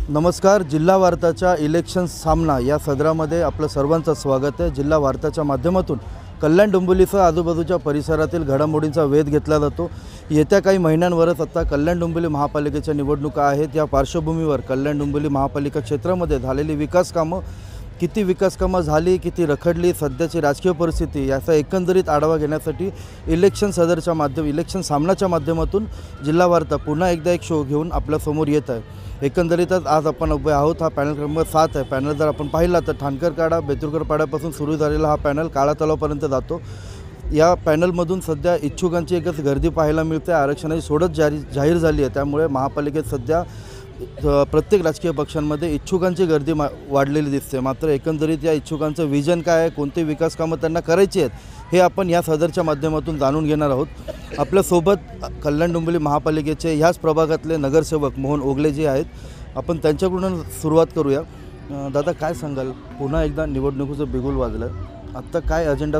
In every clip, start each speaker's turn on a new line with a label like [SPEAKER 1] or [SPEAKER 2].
[SPEAKER 1] नमस्कार. जिल्हा वार्ताच्या इलेक्शन सामना या सदरामध्ये आपलं सर्वांचं स्वागत आहे. जिल्हा वार्ताच्या माध्यमातून कल्याण डोंबिवलीसह आजूबाजूच्या परिसरातील घडामोडींचा वेध घेतला जातो. येत्या काही महिन्यांवरच आता कल्याण डोंबिवली महापालिकेच्या निवडणुका आहेत. या पार्श्वभूमीवर कल्याण डोंबिवली महापालिका क्षेत्रामध्ये झालेली विकास कामं, किती विकास कामं झाली, किती रखडली, सध्याची राजकीय परिस्थिती याचा एकंदरीत आढावा घेण्यासाठी इलेक्शन सामनाच्या माध्यमातून जिल्हा वार्ता पुन्हा एकदा एक शो घेऊन आपल्यासमोर येत आहे. एकंदरीतच आज आपण उभे आहोत. हा पॅनल क्रमांक 7 आहे. पॅनल जर आपण पाहिला तर ठाणकरपाडा बेतुरकर पाड्यापासून सुरू झालेला हा पॅनल काळा तलावापर्यंत जातो. या पॅनलमधून सध्या इच्छुकांची एकच गर्दी पाहायला मिळते. आरक्षणाची सोडत जाहीर झाली आहे. त्यामुळे महापालिकेत सध्या प्रत्येक राजकीय पक्षांमध्ये इच्छुकांची गर्दी वाढलेली दिसते. मात्र एकंदरीत या इच्छुकांचं विजन काय आहे, कोणते विकास कामं त्यांना करायची आहेत हे आपण या सदरच्या माध्यमातून जाणून घेणार आहोत. आपल्यासोबत कल्याण डोंबिवली महापालिकेचे ह्याच प्रभागातले नगरसेवक मोहन ओगले जे आहेत, आपण त्यांच्याकडून सुरुवात करूया. दादा, काय सांगाल? पुन्हा एकदा निवडणुकीचं बिगुल वाजलं. आत्ता काय अजेंडा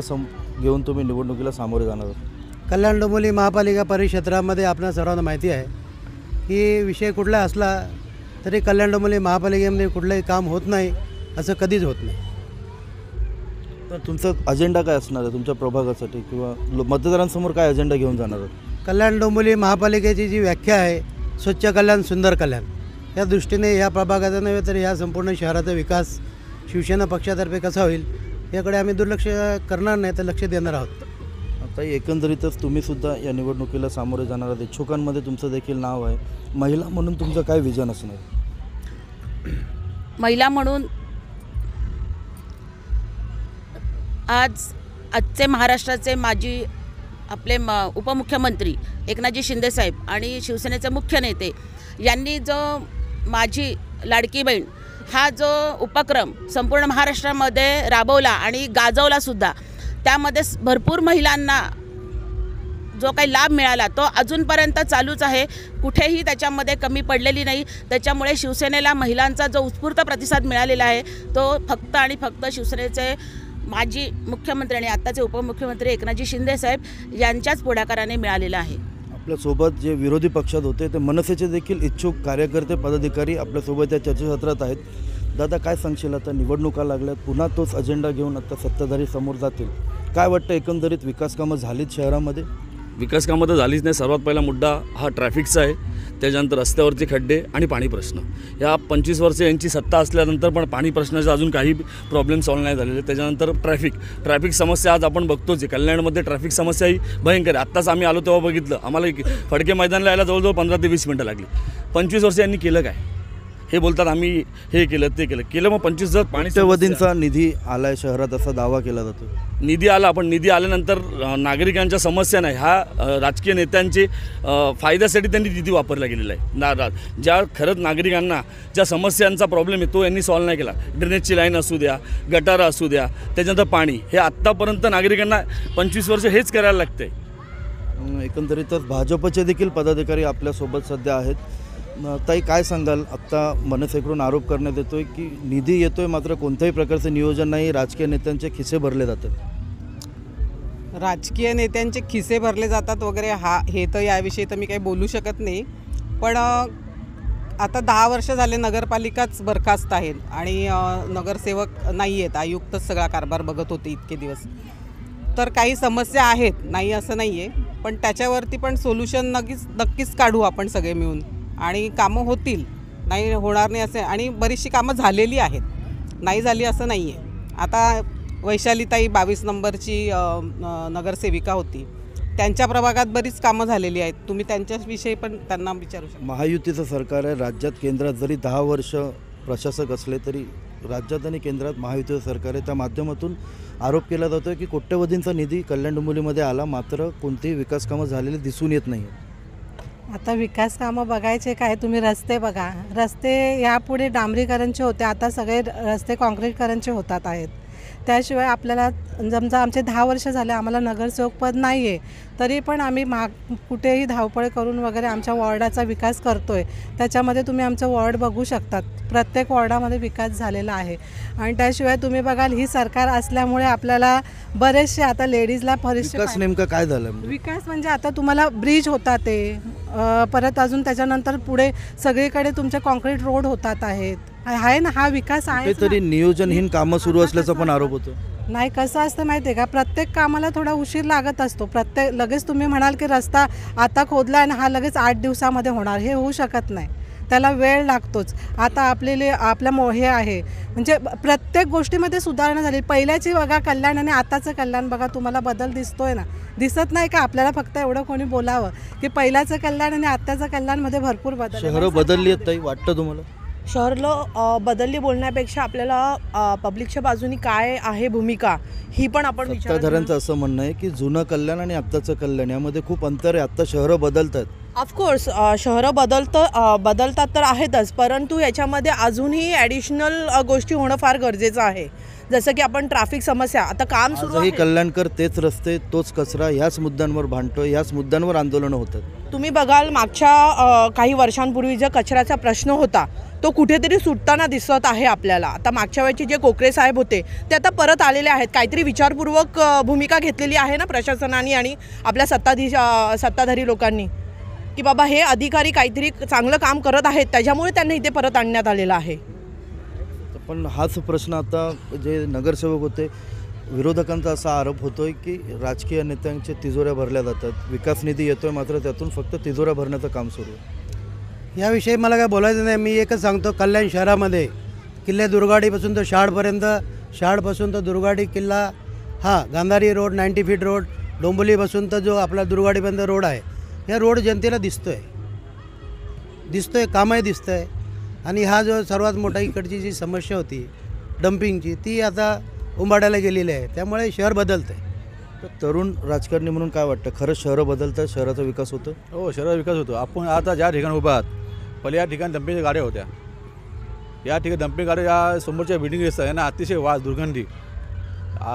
[SPEAKER 1] घेऊन तुम्ही निवडणुकीला सामोरे जाणार आहात?
[SPEAKER 2] कल्याण डोंबिवली महापालिका परिक्षेत्रामध्ये आपल्या सर्वांना माहिती आहे की विषय कुठला असला तरी कल्याण डोंबिवली महापालिकेमध्ये कुठलंही काम होत नाही, असं कधीच होत नाही.
[SPEAKER 1] तर तुमचा अजेंडा काय असणार आहे तुमच्या प्रभागासाठी, किंवा मतदारांसमोर काय अजेंडा घेऊन जाणार आहात?
[SPEAKER 2] कल्याण डोंबिवली महापालिकेची जी व्याख्या आहे, स्वच्छ कल्याण सुंदर कल्याण, या दृष्टीने ह्या प्रभागाचा नव्हे तर ह्या संपूर्ण शहराचा विकास शिवसेना पक्षातर्फे कसा होईल याकडे आम्ही दुर्लक्ष करणार नाही, तर लक्ष देणार आहोत.
[SPEAKER 1] आता एकंदरीतच तुम्हीसुद्धा या निवडणुकीला सामोरे जाणार आहात. इच्छुकांमध्ये तुमचं देखील नाव आहे. महिला म्हणून तुमचं काय विजन असणार?
[SPEAKER 3] महिला म्हणून आजचे महाराष्ट्राचे माजी आपले उपमुख्यमंत्री एकनाथजी शिंदेसाहेब आणि शिवसेनेचे मुख्य नेते यांनी जो माझी लाडकी बहीण हा जो उपक्रम संपूर्ण महाराष्ट्रामध्ये राबवला आणि गाजवलासुद्धा, त्यामध्ये भरपूर महिलांना जो काही लाभ मिळाला तो अजूनपर्यंत चालूच आहे. कुठेही त्याच्यामध्ये कमी पडलेली नाही. त्याच्यामुळे शिवसेनेला महिलांचा जो उत्स्फूर्त प्रतिसाद मिळालेला आहे तो फक्त आणि फक्त शिवसेनेचे माजी मुख्यमंत्री आणि आत्ताचे उपमुख्यमंत्री एकनाथजी शिंदेसाहेब यांच्याच पुढाकाराने मिळालेला आहे.
[SPEAKER 1] आपल्यासोबत जे विरोधी पक्षात होते ते मनसेचे देखील इच्छुक कार्यकर्ते पदाधिकारी आपल्यासोबत या चर्चासत्रात आहेत. दादा, काय सांगशील? आता निवडणुका लागल्यात, पुन्हा तोच अजेंडा घेऊन आता सत्ताधारी समोर जातील. काय वाटतं, एकंदरीत विकास कामं झालीत शहरामध्ये?
[SPEAKER 4] विकास कामं तर झालीच नाही. सर्वात पहिला मुद्दा हा ट्रॅफिकचा आहे. त्याच्यानंतर रस्त्यावरचे खड्डे आणि पाणी प्रश्न. या 25 वर्ष यांची सत्ता असल्यानंतर पण पाणी प्रश्नाचा अजून काही प्रॉब्लेम सॉल्व्ह नाही झालेले. त्याच्यानंतर ट्रॅफिक समस्या आज आपण बघतोच आहे. कल्याणमध्ये ट्रॅफिक समस्या ही भयंकर आहे. आत्ताच आम्ही आलो तेव्हा बघितलं, आम्हाला फडके मैदानाला यायला जवळजवळ 15 ते 20 मिनटं लागली. 25 वर्ष यांनी केलं काय? हे बोलतात आम्ही हे केलं ते केलं. मग 25 जर
[SPEAKER 1] पाणीवधींचा निधी आलाय शहरात असा दावा केला जातो.
[SPEAKER 4] निधी आला, पण निधी आल्यानंतर नागरिकांच्या समस्या नाही, ह्या राजकीय नेत्यांचे फायद्यासाठी त्यांनी निधी वापरला गेलेला आहे. ज्या खरंच नागरिकांना ज्या समस्यांचा प्रॉब्लेम आहे तो यांनी सॉल्व्ह नाही केला. ड्रेनेजची लाईन असू द्या, गटारं असू द्या, त्याच्यानंतर पाणी, हे आत्तापर्यंत नागरिकांना 25 वर्ष हेच करायला लागतं आहे.
[SPEAKER 1] एकंदरीतच भाजपचे देखील पदाधिकारी आपल्यासोबत सध्या आहेत. ताई, काय सांगाल? आत्ता मनसेकडून आरोप करण्यात येतोय की निधी येतोय मात्र कोणत्याही प्रकारचं नियोजन नाही, राजकीय नेत्यांचे खिसे भरले जातात.
[SPEAKER 5] राजकीय नेत्यांचे खिसे भरले जातात वगैरे हे तर याविषयी तर मी काही बोलू शकत नाही. पण आता 10 वर्ष झाले नगरपालिकाच बरखास्त आहेत आणि नगरसेवक नाही आहेत. आयुक्तच सगळा कारभार बघत होते इतके दिवस. तर काही समस्या आहेत, नाही असं नाही आहे, पण त्याच्यावरती पण सोल्युशन नक्कीच काढू आपण सगळे मिळून आणि कामं होतील, नाही होणार नाही असे. आणि बरीचशी कामं झालेली आहेत, नाही झाली असं नाही आहे. आता वैशालीताई 22 नंबरची नगरसेविका होती, त्यांच्या प्रभागात बरीच कामं झालेली आहेत. तुम्ही त्यांच्याविषयी पण त्यांना विचारू शकता.
[SPEAKER 1] महायुतीचं सरकार आहे. राज्यात केंद्रात जरी 10 वर्ष प्रशासक असले तरी राज्यात आणि केंद्रात महायुतीचं सरकार आहे. त्या माध्यमातून आरोप केला जातो की कोट्यवधींचा निधी कल्याण डोंबिवलीमध्ये आला, मात्र कोणतीही विकास कामं झालेली दिसून येत नाही.
[SPEAKER 6] आता विकास कामं बघायचे काय, तुम्ही रस्ते बघा. रस्ते यापुढे डांबरीकरणचे होते, आता सगळे रस्ते काँक्रीटकरणचे होतात आहेत. त्याशिवाय आपल्याला समजा आमचे 10 वर्ष झाले आम्हाला नगरसेवक पद नाही आहे, तरी पण आम्ही कुठेही धावपळ करून वगैरे आमच्या वॉर्डाचा विकास करतो आहे. त्याच्यामध्ये तुम्ही आमचं वॉर्ड बघू शकतात, प्रत्येक वॉर्डामध्ये विकास झालेला आहे. आणि त्याशिवाय तुम्ही बघाल ही सरकार असल्यामुळे आपल्याला बरेचसे आता लेडीजला
[SPEAKER 1] विकास नेमका काय झाला?
[SPEAKER 6] विकास म्हणजे आता तुम्हाला ब्रिज होतात ते, परत अजून त्याच्यानंतर पुढे सगळीकडे तुमचे कॉन्क्रीट रोड होतात आहेत, आहे ना, हा विकास आहे.
[SPEAKER 1] तरी नियोजनहीन कामं सुरू असल्याचा पण आरोप होतो.
[SPEAKER 6] नाही, कसं असतं माहिती आहे का, प्रत्येक कामाला थोडा उशीर लागत असतो. लगेच तुम्ही म्हणाल की रस्ता आता खोदला आणि हा लगेच 8 दिवसामध्ये होणार, हे होऊ शकत नाही, त्याला वेळ लागतोच. आता हे आहे म्हणजे प्रत्येक गोष्टीमध्ये सुधारणा झाली. पहिल्याची बघा कल्याण आणि आताचं कल्याण बघा, तुम्हाला बदल दिसतोय ना, दिसत नाही का? आपल्याला फक्त एवढं कोणी बोलावं की पहिल्याचं कल्याण आणि आत्ताचं कल्याणमध्ये भरपूर बदल.
[SPEAKER 1] शहरं बदलली आहेत ताई, वाटतं तुम्हाला?
[SPEAKER 7] शहरं बदलली बोलण्यापेक्षा आपल्याला पब्लिकच्या बाजूनी काय आहे भूमिका ही पण आपण
[SPEAKER 1] सत्ताधाऱ्यांचं असं म्हणणं आहे की जुनं कल्याण आणि आत्ताचं कल्याण यामध्ये खूप अंतर आहे. आत्ता शहरं बदलतात.
[SPEAKER 7] ऑफकोर्स शहरं बदलतात तर आहेतच, परंतु याच्यामध्ये अजूनही ॲडिशनल गोष्टी होणं फार गरजेचं आहे. जसं की आपण ट्रॅफिक समस्या, आता काम सुरू आहे.
[SPEAKER 1] कल्याणकर तेच रस्ते तोच कचरा ह्याच मुद्द्यांवर भांडतो, ह्याच मुद्द्यांवर आंदोलनं होतात.
[SPEAKER 7] तुम्ही बघाल मागच्या काही वर्षांपूर्वी जो कचऱ्याचा प्रश्न होता तो कुठेतरी सुटताना दिसत आहे आपल्याला. आता मागच्या वेळेचे जे कोकरे साहेब होते ते आता परत आलेले आहेत. काहीतरी विचारपूर्वक भूमिका घेतलेली आहे ना प्रशासनाने आणि आपल्या सत्ताधारी लोकांनी, की बाबा हे अधिकारी काहीतरी चांगलं काम करत आहेत, त्याच्यामुळे त्यांना इथे परत आणण्यात आलेलं आहे.
[SPEAKER 1] पण हाच प्रश्न आता जे नगरसेवक होते, विरोधकांचा असा आरोप होतोय की राजकीय नेत्यांच्या तिजोऱ्या भरल्या जातात, विकास निधी येतोय मात्र त्यातून फक्त तिजोऱ्या भरण्याचं काम सुरू आहे.
[SPEAKER 2] याविषयी मला काय बोलायचं नाही. मी एकच सांगतो, कल्याण शहरामध्ये किल्ले दुर्गाडीपासून तर शहाडपासून तर दुर्गाडी किल्ला, हा गांधारी रोड, 90 फीट रोड, डोंबिवलीपासून तर जो आपला दुर्गाडीपर्यंत रोड आहे, या रोड जनतेला दिसतोय, कामही दिसतंय. आणि हा जो सर्वात मोठा इकडची जी समस्या होती डम्पिंगची, ती आता उंबाड्याला गेलेली आहे. त्यामुळे शहर बदलतं आहे.
[SPEAKER 1] तरुण राजकारणी म्हणून काय वाटतं, खरंच शहरं बदलतात, शहराचा विकास होतो?
[SPEAKER 8] हो, शहराचा विकास होतो. आपण आता ज्या ठिकाणी उभा आहात, पहिले या ठिकाणी डम्पिंगच्या गाड्या होत्या. या ठिकाणी डम्पिंग गाड्या या समोरच्या बिल्डिंग दिसतात ना, अतिशय वास दुर्गंधी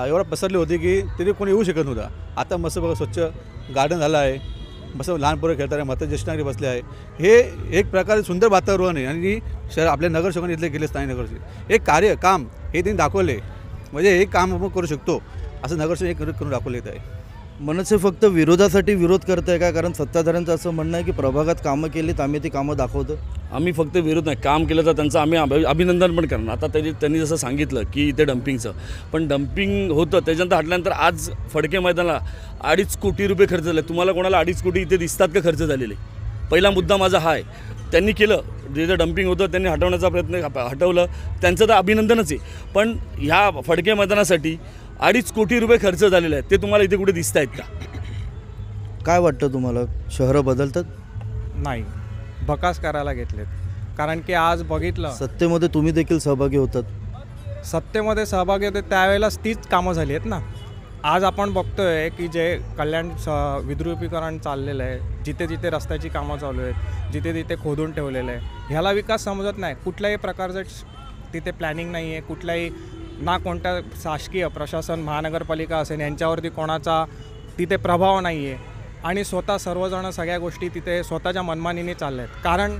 [SPEAKER 8] एवढा पसरली होती की तिथे कोणी येऊ शकत नव्हता. आता मस्त बघा, स्वच्छ गार्डन झालं आहे, मस्त लहान पोरं खेळतात आहे, माता ज्येष्ठ नागरिक बसले आहे. हे एक प्रकारे सुंदर वातावरण आहे. आणि शहर आपल्या नगरसेवकांनी इथले गेले, स्थानिक नगरसेवक एक काम हे त्यांनी दाखवले, म्हणजे हे काम आपण करू शकतो असं नगरसेवक एक करून दाखवले येत आहे.
[SPEAKER 1] मनसे फक्त विरोधासाठी विरोध करत आहे का? कारण सत्ताधाऱ्यांचं असं म्हणणं आहे की प्रभागात कामं केलीत, आम्ही ती कामं दाखवतो.
[SPEAKER 4] आम्ही फक्त विरोध नाही, काम केलं तर त्यांचं आम्ही अभिनंदन पण करणार. आता त्यांनी जसं सांगितलं की इथे डम्पिंगचं, पण डम्पिंग होतं त्याच्यानंतर हटल्यानंतर आज फडके मैदानाला 2.5 कोटी रुपये खर्च झाले. तुम्हाला कोणाला 2.5 कोटी इथे दिसतात का खर्च झालेले? पहिला मुद्दा माझा हा आहे. त्यांनी केलं, जे डम्पिंग होतं त्यांनी हटवण्याचा प्रयत्न हटवलं, त्यांचं तर अभिनंदनच आहे. पण ह्या फडके मैदानासाठी 2.5 कोटी रुपये खर्च झालेले आहेत, ते तुम्हाला इथे कुठे दिसत आहेत का?
[SPEAKER 1] काय वाटतं तुम्हाला, शहरं बदलतात?
[SPEAKER 9] नाही, बकास करायला घेतलेत. कारण की आज बघितलं,
[SPEAKER 1] सत्तेमध्ये तुम्ही देखील सहभागी होतात.
[SPEAKER 9] सत्तेमध्ये सहभागी होते त्यावेळेलाच तीच कामं झाली आहेत ना. आज आपण बघतोय की जे कल्याण विद्रुपीकरण चाललेलं आहे, जिथे जिथे रस्त्याची कामं चालू आहेत, जिथे तिथे खोदून ठेवलेलं आहे, ह्याला विकास समजत नाही. कुठल्याही प्रकारचं तिथे प्लॅनिंग नाही आहे, कुठल्याही ना कोणत्या शासकीय प्रशासन, महानगरपालिका असेल यांच्यावरती कोणाचा तिथे प्रभाव नाही आहे. आणि सर्वजण सगळ्या गोष्टी तिथे स्वतःच्या मनमानीने चालल्या आहेत.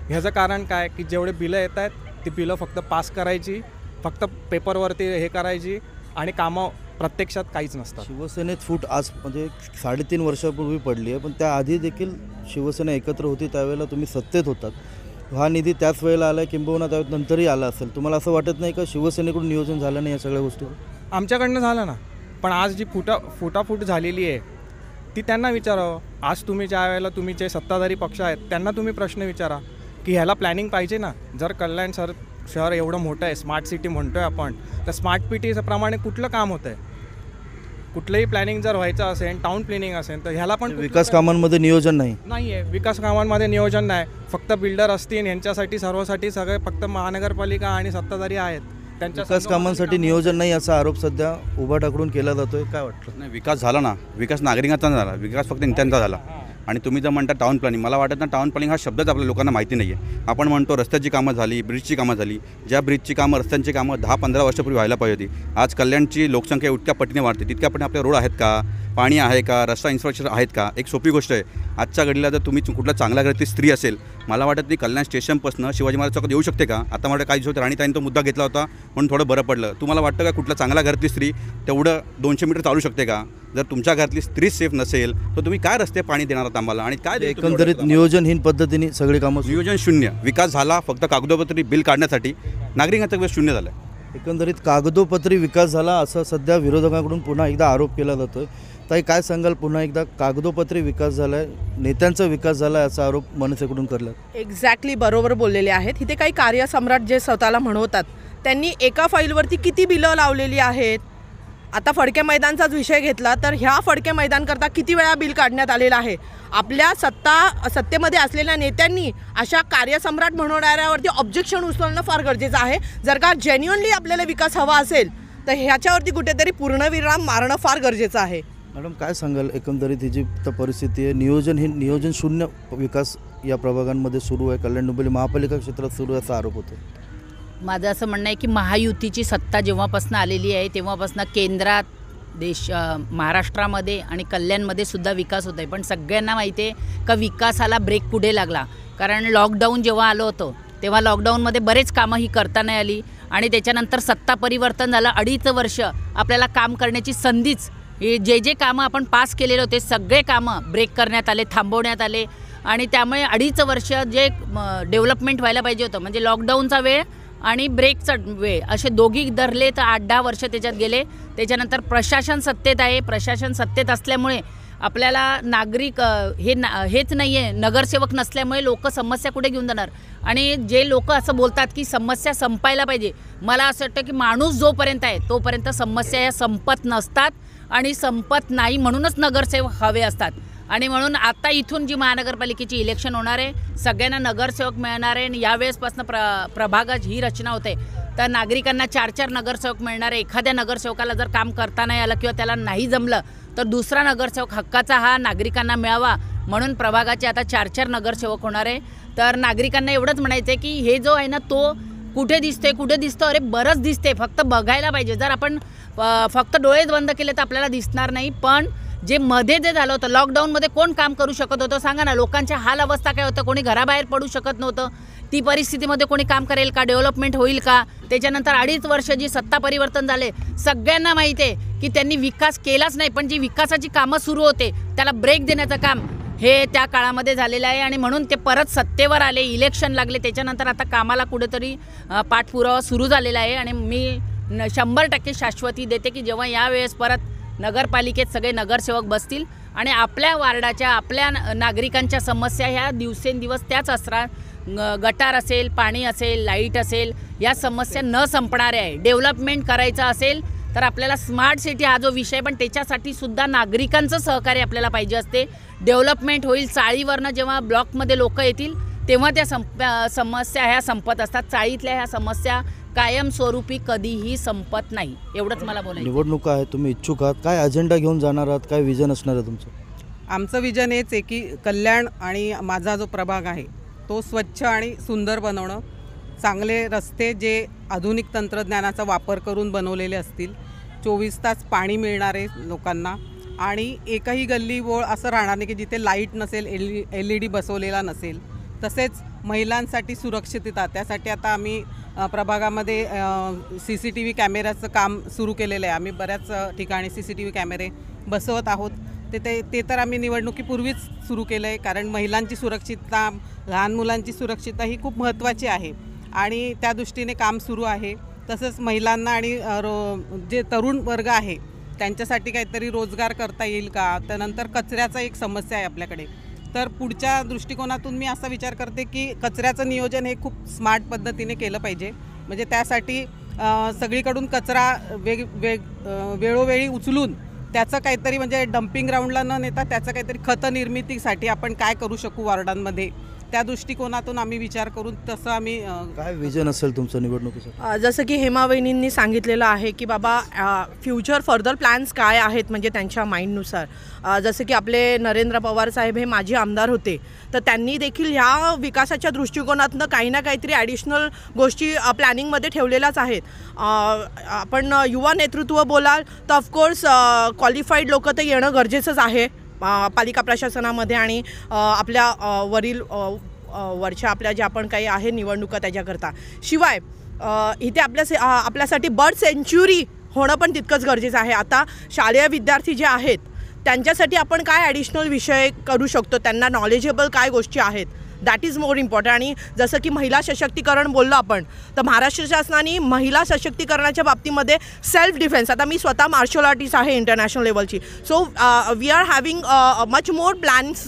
[SPEAKER 9] ह्याचं कारण काय की जेवढे बिलं येत आहेत ती बिलं फक्त पास करायची, फक्त पेपरवरती हे करायची आणि कामं प्रत्यक्षात काहीच नसतं.
[SPEAKER 1] शिवसेनेत फूट आज म्हणजे 3.5 वर्षापूर्वी पडली आहे, पण त्याआधी देखील शिवसेना एकत्र होती, त्यावेळेला तुम्ही सत्तेत होतात. हा निधी त्याच वेळेला आला, किंबहुना त्यानंतरही आला असेल. तुम्हाला असं वाटत नाही का शिवसेनेकडून नियोजन झालं नाही या सगळ्या गोष्टी?
[SPEAKER 9] आमच्याकडनं झालं ना, पण आज जी फुटाफूट झालेली आहे ती त्यांना विचारावं. आज तुम्ही ज्या वेळेला तुम्ही जे सत्ताधारी पक्ष आहेत त्यांना तुम्ही प्रश्न विचारा की ह्याला प्लॅनिंग पाहिजे ना. जर कल्याण शहर एवढं मोठं आहे, स्मार्ट सिटी म्हणतो आहे आपण, तर स्मार्ट सिटीप्रमाणे कुठलं काम होतं आहे? कुठलंही प्लॅनिंग जर व्हायचं असेल, टाउन प्लॅनिंग असेल, तर ह्याला पण
[SPEAKER 1] विकास कामांमध्ये नियोजन नाही
[SPEAKER 9] आहे. विकास कामांमध्ये नियोजन नाही. फक्त बिल्डर असतील यांच्यासाठी सर्वसाठी सगळे फक्त महानगरपालिका आणि सत्ताधारी आहेत. त्यांच्या
[SPEAKER 1] विकास कामांसाठी नियोजन नाही असा आरोप सध्या उभाटाकडून केला जातोय. काय वाटतं?
[SPEAKER 8] नाही, विकास झाला ना. विकास नागरिकांचा झाला, विकास फक्त नेत्यांचा झाला. आणि तुम्ही जर म्हणता टाउन प्लॅनिंग, मला वाटत ना टाउन प्लॅनिंग हा शब्दच आपल्या लोकांना माहिती नाही आहे. आपण म्हणतो रस्त्याची कामं झाली, ब्रिजची कामं झाली. ज्या ब्रिजची कामं, रस्त्यांची कामं 10-15 वर्षापूर्वी व्हायला पाहिजे होती. आज कल्याणची लोकसंख्या इतक्या पटीने वाढते, तितक्या पटीने आपले रोड आहेत का, पाणी आहे का, रस्ता इन्फ्रास्ट्रक्चर आहेत का. एक सोपी गोष्ट आहे, आजच्या घडीला जर तुम्ही कुठल्या चांगल्या घरातली स्त्री असेल, मला वाटत ती कल्याण स्टेशनपासून शिवाजी महाराज चौकात येऊ शकते का. आता मला काही दिवस राणीताईंनी तो मुद्दा घेतला होता म्हणून थोडं बरं पडलं. तुम्हाला वाटतं का कुठल्या चांगल्या घरातली स्त्री तेवढं 200 मीटर चालू शकते का. जर तुमच्या घरातली स्त्री सेफ नसेल तर तुम्ही काय रस्ते पाणी देणार आहात आम्हाला. आणि काय
[SPEAKER 1] एकंदरीत नियोजनहीन पद्धतीने सगळी कामं
[SPEAKER 8] नियोजन शून्य, विकास झाला फक्त कागदोपत्री बिल काढण्यासाठी. नागरिकांचा वेळ शून्य झाला.
[SPEAKER 1] एकंदरीत कागदोपत्री विकास झाला असं सध्या विरोधकांकडून पुन्हा एकदा आरोप केला जातो आहे. ताई काय सांगाल, पुन्हा एकदा कागदोपत्री विकास झाला आहे, नेत्यांचा विकास झाला आहे असा आरोप मनसेकडून करला.
[SPEAKER 7] एक्झॅक्टली बरोबर बोललेले आहेत. इथे काही कार्यसम्राट जे स्वतःला म्हणवतात त्यांनी एका फाईलवरती किती बिलं लावलेली आहेत. आता फडके मैदानचाच विषय घेतला तर ह्या फडके मैदानकरता किती वेळा बिल काढण्यात आलेलं आहे. आपल्या सत्तेमध्ये असलेल्या नेत्यांनी अशा कार्यसम्राट म्हणवणाऱ्यावरती ऑब्जेक्शन उचलणं फार गरजेचं आहे. जर का जेन्युअनली आपल्याला विकास हवा असेल तर ह्याच्यावरती कुठेतरी पूर्णविराम मारणं फार गरजेचं आहे.
[SPEAKER 1] मॅडम काय सांगाल, एकंदरीत ही जी परिस्थिती आहे, नियोजन शून्य विकास या प्रभागांमध्ये सुरू आहे, कल्याण डोंबिवली महापालिका क्षेत्रात सुरू आहे असा आरोप होतो.
[SPEAKER 10] माझं असं म्हणणं आहे की महायुतीची सत्ता जेव्हापासून आलेली आहे तेव्हापासून केंद्रात महाराष्ट्रामध्ये आणि कल्याणमध्ये सुद्धा विकास होत आहे. पण सगळ्यांना माहिती आहे का विकासाला ब्रेक कुठे लागला. कारण लॉकडाऊन जेव्हा आलं होतं तेव्हा लॉकडाऊनमध्ये बरेच कामं ही करता नाही आली आणि त्याच्यानंतर सत्ता परिवर्तन झालं. 2.5 वर्ष आपल्याला काम करण्याची संधीच, हे जे कामं आपण पास केलेले होते सगळे कामं ब्रेक करण्यात आले, थांबवण्यात आले. आणि त्यामुळे 2.5 वर्ष जे डेव्हलपमेंट व्हायला पाहिजे होतं, म्हणजे लॉकडाऊनचा वेळ आणि ब्रेकचा वेळ असे दोघी धरले तर 8-10 वर्ष त्याच्यात गेले. त्याच्यानंतर प्रशासन सत्तेत आहे. प्रशासन सत्तेत असल्यामुळे आपल्याला नागरिक हेच नाही आहे, नगरसेवक नसल्यामुळे लोक समस्या कुठे घेऊन जाणार. आणि जे लोक असं बोलतात की समस्या संपायला पाहिजे, मला असं वाटतं की माणूस जोपर्यंत आहे तोपर्यंत समस्या या संपत नसतात आणि संपत नाही. म्हणूनच नगरसेवक हवे असतात. आणि म्हणून आता इथून जी महानगरपालिकेची इलेक्शन होणार आहे सगळ्यांना नगरसेवक मिळणार आहे. आणि यावेळेसपासून प्रभागाची ही रचना होते तर नागरिकांना 4-4 नगरसेवक मिळणार आहे. एखाद्या नगरसेवकाला जर काम करता नाही आलं किंवा त्याला नाही जमलं तर दुसरा नगरसेवक हक्काचा हा नागरिकांना मिळावा म्हणून प्रभागाचे आता 4-4 नगरसेवक होणार आहे. तर नागरिकांना एवढंच म्हणायचं आहे की हे जो आहे ना तो कुठे दिसतो, अरे बरंच दिसते, फक्त बघायला पाहिजे. जर आपण फक्त डोळेच बंद केले तर आपल्याला दिसणार नाही. पण जे मध्ये जे झालं होतं लॉकडाऊनमध्ये कोण काम करू शकत होतं सांगा ना. लोकांच्या हाल अवस्था काय होतं, कोणी घराबाहेर पडू शकत नव्हतं. ती परिस्थितीमध्ये कोणी काम करेल का, डेव्हलपमेंट होईल का. त्याच्यानंतर 2.5 वर्ष जी सत्ता परिवर्तन झाले सगळ्यांना माहिती आहे की त्यांनी विकास केलाच नाही. पण जी विकासाची कामं सुरू होते त्याला ब्रेक देण्याचं काम हे त्या काळामध्ये झालेलं आहे. आणि म्हणून ते परत सत्तेवर आले, इलेक्शन लागले, त्याच्यानंतर आता कामाला कुठेतरी पाठपुरावा सुरू झालेला आहे. आणि मी 100% शाश्वती देते की जेव्हा यावेळेस परत नगरपालिकेत सगळे नगरसेवक बसतील आणि आपल्या वार्डाच्या आपल्या नागरिकांच्या समस्या ह्या दिवसेंदिवस त्याच असणार. गटार असेल, पाणी असेल, लाईट असेल, या समस्या न संपणाऱ्या आहे. डेव्हलपमेंट करायचं असेल तर आपल्याला स्मार्ट सिटी हा जो विषय, पण त्याच्यासाठी सुद्धा नागरिकांचं सहकार्य आपल्याला पाहिजे असते. डेव्हलपमेंट होईल, चाळीवरनं जेव्हा ब्लॉकमध्ये लोक येतील तेव्हा त्या समस्या ह्या संपत असतात. चाळीतल्या ह्या समस्या कायमस्वरूपी कधीही संपत नाही. एवढंच मला बोलायचं.
[SPEAKER 1] निवडणुका आहे, तुम्ही इच्छुक आहात, काय अजेंडा घेऊन जाणार आहात, काय विजन असणार आहे तुमचं?
[SPEAKER 5] आमचं विजन हेच आहे की कल्याण आणि माझा जो प्रभाग आहे तो स्वच्छ आणि सुंदर बनवणं. चांगले रस्ते जे आधुनिक तंत्रज्ञानाचा वापर करून बनवलेले असतील, 24 तास पाणी मिळणारे लोकांना, आणि एकही गल्ली बोळ असं राहणार नाही की जिथे लाईट नसेल, LED बसवलेला नसेल. तसेच महिलांसाठी सुरक्षितता, त्यासाठी आता आम्ही प्रभागामध्ये CCTV कॅमेऱ्याचं काम सुरू केलेलं आहे. आम्ही बऱ्याच ठिकाणी CCTV कॅमेरे बसवत आहोत. ते तर आम्ही निवडणुकीपूर्वीच सुरू केलं आहे. कारण महिलांची सुरक्षितता, लहान मुलांची सुरक्षितता ही खूप महत्त्वाची आहे आणि त्या दृष्टीने काम सुरू आहे. तसंच महिलांना आणि जे तरुण वर्ग आहे त्यांच्यासाठी काहीतरी रोजगार करता येईल का. त्यानंतर कचऱ्याचा एक समस्या आहे आपल्याकडे. तर पुढच्या दृष्टिकोनातून मी असा विचार करते की कचऱ्याचं नियोजन हे खूप स्मार्ट पद्धतीने केलं पाहिजे. म्हणजे त्यासाठी सगळीकडून कचरा वेळोवेळी उचलून त्याचं काहीतरी, म्हणजे डम्पिंग ग्राउंडला न नेता त्याचं काहीतरी खत निर्मितीसाठी आपण काय करू शकू वार्डांमध्ये, त्या दृष्टिकोनातून आम्ही विचार करून तसं आम्ही
[SPEAKER 1] काय विजन असेल तुमचं निवडणुकीचं?
[SPEAKER 7] जसं की हेमा वहिनींनी सांगितलेलं आहे की बाबा फ्युचर फर्दर प्लॅन्स काय आहेत म्हणजे त्यांच्या माइंडनुसार. जसं की आपले नरेंद्र पवार साहेब हे माजी आमदार होते, तर त्यांनी देखील ह्या विकासाच्या दृष्टिकोनातनं काही ना काहीतरी ॲडिशनल गोष्टी प्लॅनिंगमध्ये ठेवलेल्याच आहेत. आपण युवा नेतृत्व बोलाल तर ऑफकोर्स क्वालिफाईड लोक तर येणं गरजेचंच आहे पालिका प्रशासनामध्ये आणि आपल्या वरच्या आपल्या ज्या पण काही आहे निवडणुका त्याच्याकरता. शिवाय इथे आपल्यासाठी बर्ड सेंच्युरी होणं पण तितकंच गरजेचं आहे. आता शालेय विद्यार्थी जे आहेत त्यांच्यासाठी आपण काय ॲडिशनल विषय करू शकतो, त्यांना नॉलेजेबल काय गोष्टी आहेत, दॅट इज मोर इम्पॉर्टंट. आणि जसं की महिला सशक्तीकरण बोललो आपण, तर महाराष्ट्र शासनाने महिला सशक्तीकरणाच्या बाबतीमध्ये सेल्फ डिफेन्स, आता मी स्वतः मार्शल आर्टिस्ट आहे इंटरनॅशनल लेवलची, so we are having much more plans